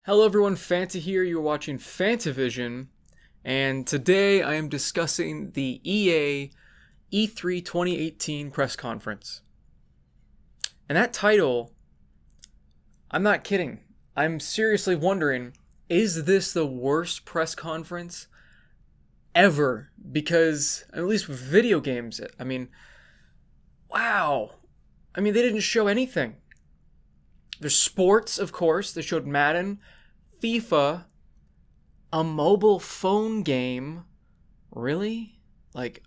Hello everyone, Fanta here. You're watching Fantavision, and today I am discussing the EA E3 2018 press conference. And that title, I'm not kidding. I'm seriously wondering, is this the worst press conference ever? Because, at least with video games, wow. They didn't show anything. There's sports, of course. They showed Madden, FIFA, a mobile phone game. Really? Like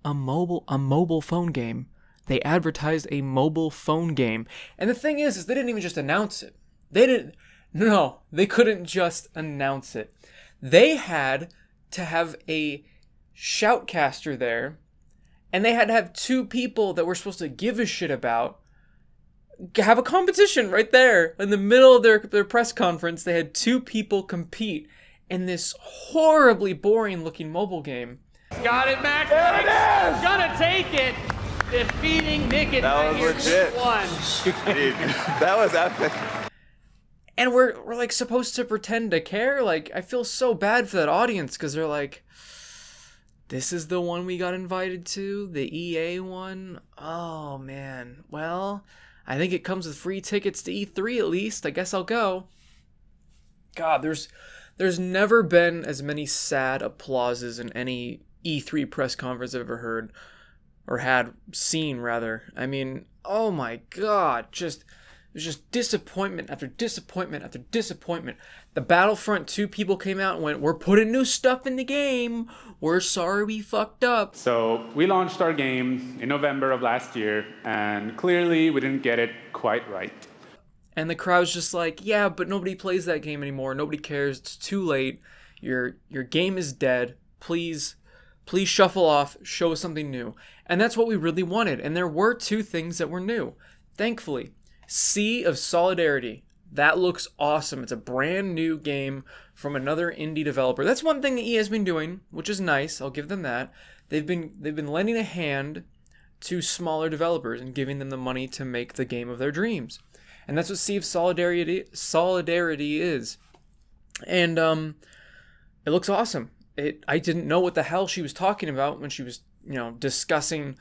a mobile phone game. They advertised a mobile phone game. And the thing is they didn't even just announce it. They couldn't just announce it. They had to have a shoutcaster there, and they had to have two people that were supposed to give a shit about have a competition right there in the middle of their press conference. They had two people compete in this horribly boring looking mobile game. Got it, Max. There it is! Gonna take it. Defeating Nick at That was legit. Dude, that was epic. And we're like supposed to pretend to care. Like, I feel so bad for that audience because they're like, this is the one we got invited to, the EA one. Oh man. Well, I think it comes with free tickets to E3 at least. I guess I'll go. God, there's never been as many sad applauses in any E3 press conference I've ever heard, or seen rather. Oh my God, it was just disappointment after disappointment after disappointment. The Battlefront 2 people came out and went, "We're putting new stuff in the game. We're sorry we fucked up." So we launched our game in November of last year, and clearly we didn't get it quite right. And the crowd's just like, yeah, but nobody plays that game anymore. Nobody cares. It's too late. Your game is dead. Please shuffle off. Show us something new. And that's what we really wanted. And there were two things that were new. Thankfully, Sea of Solidarity. That looks awesome. It's a brand new game from another indie developer. That's one thing that EA has been doing, which is nice. I'll give them that. They've been lending a hand to smaller developers and giving them the money to make the game of their dreams. And that's what Sea of Solidarity is. And it looks awesome. I didn't know what the hell she was talking about when she was, discussing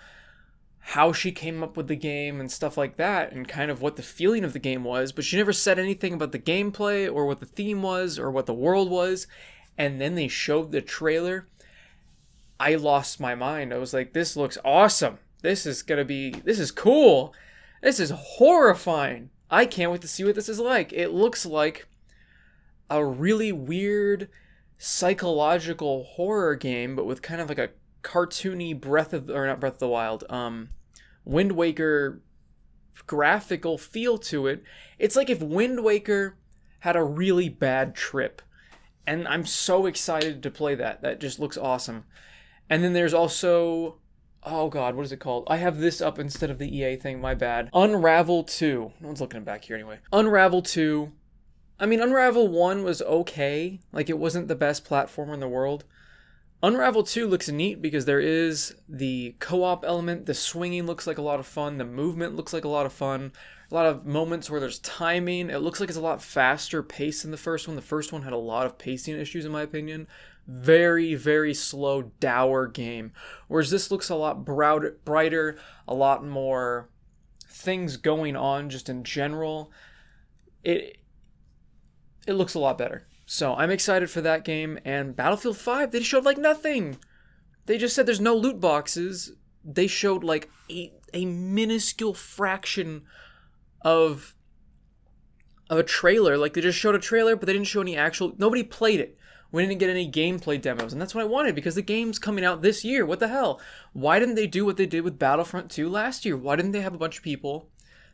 how she came up with the game and stuff like that, and kind of what the feeling of the game was, but she never said anything about the gameplay or what the theme was or what the world was. And then they showed the trailer. I lost my mind. I was like, this looks awesome. This is cool. This is horrifying. I can't wait to see what this is like. It looks like a really weird psychological horror game, but with kind of like a cartoony not Breath of the Wild, Wind Waker graphical feel to it. It's like if Wind Waker had a really bad trip. And I'm so excited to play that. That just looks awesome. And then there's also, oh God, what is it called? I have this up instead of the EA thing, my bad. Unravel 2. No one's looking back here anyway. Unravel 2. Unravel 1 was okay. Like, it wasn't the best platformer in the world. Unravel 2 looks neat because there is the co-op element. The swinging looks like a lot of fun. The movement looks like a lot of fun. A lot of moments where there's timing. It looks like it's a lot faster paced than the first one. The first one had a lot of pacing issues, in my opinion. Very, very slow, dour game. Whereas this looks a lot brighter, a lot more things going on just in general. It looks a lot better. So I'm excited for that game. And Battlefield 5, they showed like nothing. They just said there's no loot boxes. They showed like a minuscule fraction of a trailer. Like, they just showed a trailer, but they didn't show any nobody played it. We didn't get any gameplay demos, and that's what I wanted, because the game's coming out this year. What the hell? Why didn't they do what they did with Battlefront 2 last year? Why didn't they have a bunch of people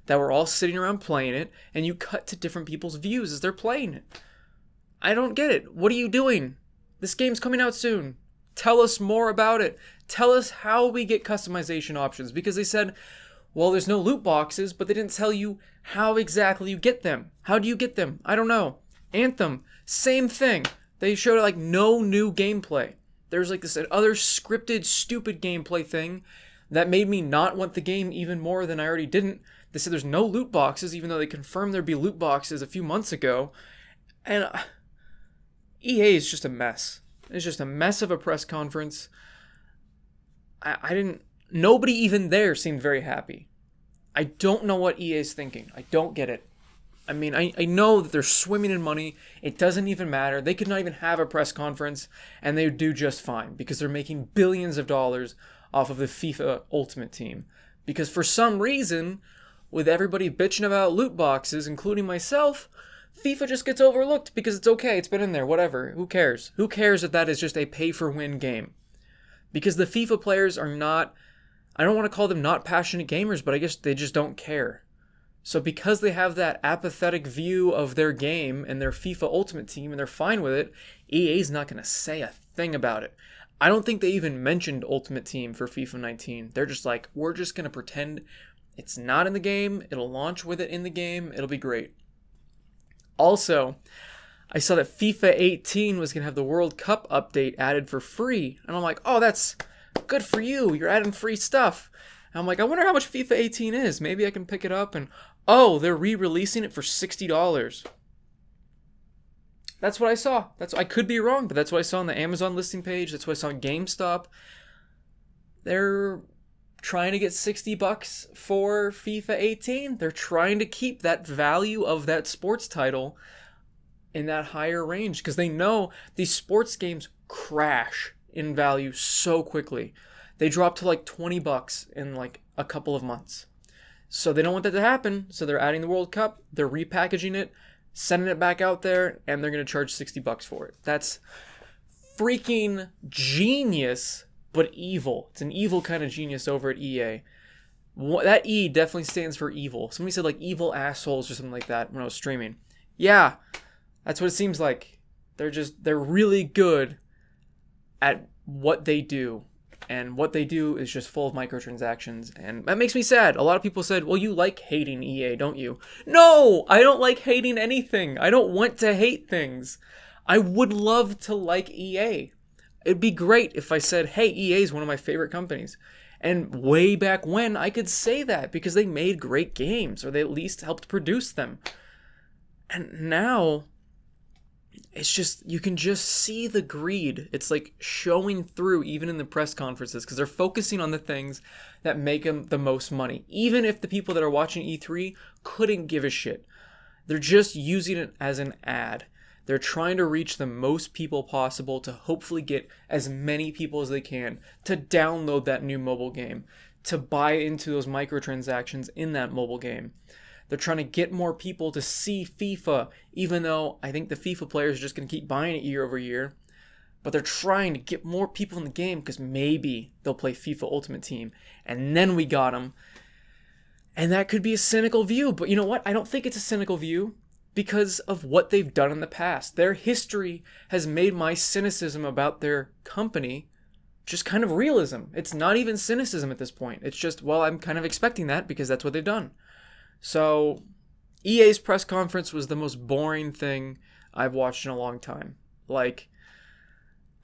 that were all sitting around playing it, and you cut to different people's views as they're playing it? I don't get it. What are you doing? This game's coming out soon. Tell us more about it. Tell us how we get customization options, because they said, well, there's no loot boxes, but they didn't tell you how exactly you get them. How do you get them? I don't know. Anthem, same thing. They showed like no new gameplay. There's like this other scripted, stupid gameplay thing that made me not want the game even more than I already didn't. They said there's no loot boxes, even though they confirmed there'd be loot boxes a few months ago. And EA is just a mess. It's just a mess of a press conference. I didn't... Nobody even there seemed very happy. I don't know what EA is thinking. I don't get it. I mean, I know that they're swimming in money. It doesn't even matter. They could not even have a press conference, and they would do just fine because they're making billions of dollars off of the FIFA Ultimate Team. Because for some reason, with everybody bitching about loot boxes, including myself, FIFA just gets overlooked because it's okay. It's been in there. Whatever. Who cares? Who cares if that is just a pay-for-win game? Because the FIFA players are not... I don't want to call them not passionate gamers, but I guess they just don't care. So because they have that apathetic view of their game and their FIFA Ultimate Team and they're fine with it, EA's not going to say a thing about it. I don't think they even mentioned Ultimate Team for FIFA 19. They're just like, we're just going to pretend it's not in the game. It'll launch with it in the game. It'll be great. Also, I saw that FIFA 18 was going to have the World Cup update added for free. And I'm like, oh, that's good for you. You're adding free stuff. And I'm like, I wonder how much FIFA 18 is. Maybe I can pick it up. And oh, they're re-releasing it for $60. That's what I saw. I could be wrong, but that's what I saw on the Amazon listing page. That's what I saw on GameStop. They're trying to get $60 for FIFA 18. They're trying to keep that value of that sports title in that higher range because they know these sports games crash in value so quickly. They drop to like $20 in like a couple of months. So they don't want that to happen. So they're adding the World Cup. They're repackaging it, sending it back out there, and they're going to charge $60 for it. That's freaking genius, but evil. It's an evil kind of genius over at EA. That E definitely stands for evil. Somebody said like evil assholes or something like that when I was streaming. Yeah, that's what it seems like. They're really good at what they do. And what they do is just full of microtransactions. And that makes me sad. A lot of people said, well, you like hating EA, don't you? No, I don't like hating anything. I don't want to hate things. I would love to like EA. It'd be great if I said, hey, EA is one of my favorite companies. And way back when, I could say that because they made great games, or they at least helped produce them. And now, it's just, you can just see the greed. It's like showing through even in the press conferences because they're focusing on the things that make them the most money. Even if the people that are watching E3 couldn't give a shit. They're just using it as an ad. They're trying to reach the most people possible to hopefully get as many people as they can to download that new mobile game, to buy into those microtransactions in that mobile game. They're trying to get more people to see FIFA, even though I think the FIFA players are just going to keep buying it year over year. But they're trying to get more people in the game because maybe they'll play FIFA Ultimate Team. And then we got them. And that could be a cynical view. But you know what? I don't think it's a cynical view because of what they've done in the past. Their history has made my cynicism about their company just kind of realism. It's not even cynicism at this point. It's just, well, I'm kind of expecting that because that's what they've done. So, EA's press conference was the most boring thing I've watched in a long time. Like,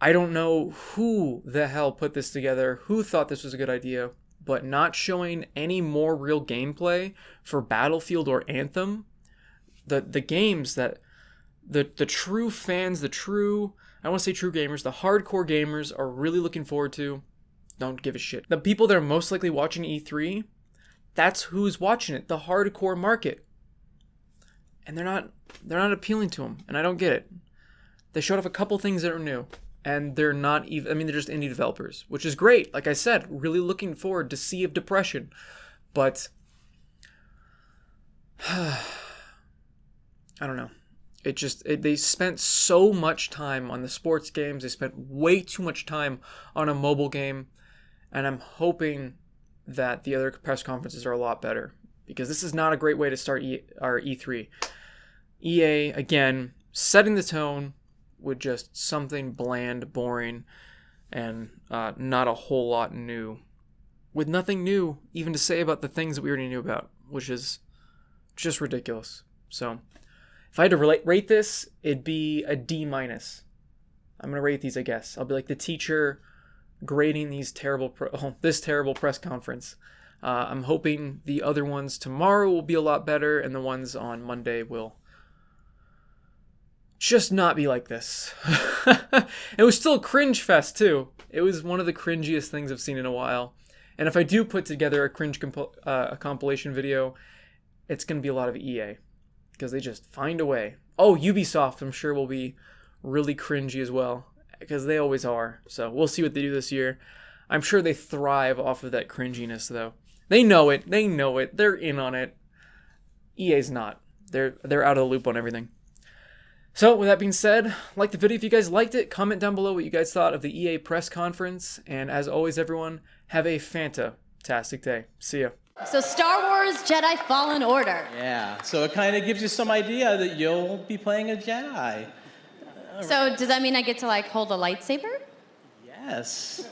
I don't know who the hell put this together, who thought this was a good idea, but not showing any more real gameplay for Battlefield or Anthem, the games that the true fans, I don't want to say true gamers, the hardcore gamers are really looking forward to, don't give a shit. The people that are most likely watching E3, that's who's watching it, the hardcore market. And they're not appealing to them, and I don't get it. They showed off a couple things that are new, and they're not even, I mean, they're just indie developers, which is great. Like I said, really looking forward to Sea of Depression. But I don't know. They spent so much time on the sports games. They spent way too much time on a mobile game, and I'm hoping that the other press conferences are a lot better because this is not a great way to start our E3. EA, again, setting the tone with just something bland, boring, and not a whole lot new. With nothing new even to say about the things that we already knew about, which is just ridiculous. So, if I had to rate this, it'd be a D-. I'm going to rate these, I guess. I'll be like the teacher grading this terrible press conference. I'm hoping the other ones tomorrow will be a lot better, and the ones on Monday will just not be like this. It was still a cringe fest too. It was one of the cringiest things I've seen in a while. And if I do put together a cringe a compilation video, it's going to be a lot of EA. Because they just find a way. Oh, Ubisoft, I'm sure, will be really cringy as well. Because they always are. So we'll see what they do this year. I'm sure they thrive off of that cringiness, though. They know it. They know it. They're in on it. EA's not. They're out of the loop on everything. So, with that being said, like the video if you guys liked it. Comment down below what you guys thought of the EA press conference. And as always, everyone, have a fantastic day. See ya. So Star Wars Jedi Fallen Order. Yeah, so it kind of gives you some idea that you'll be playing a Jedi. So does that mean I get to like hold a lightsaber? Yes.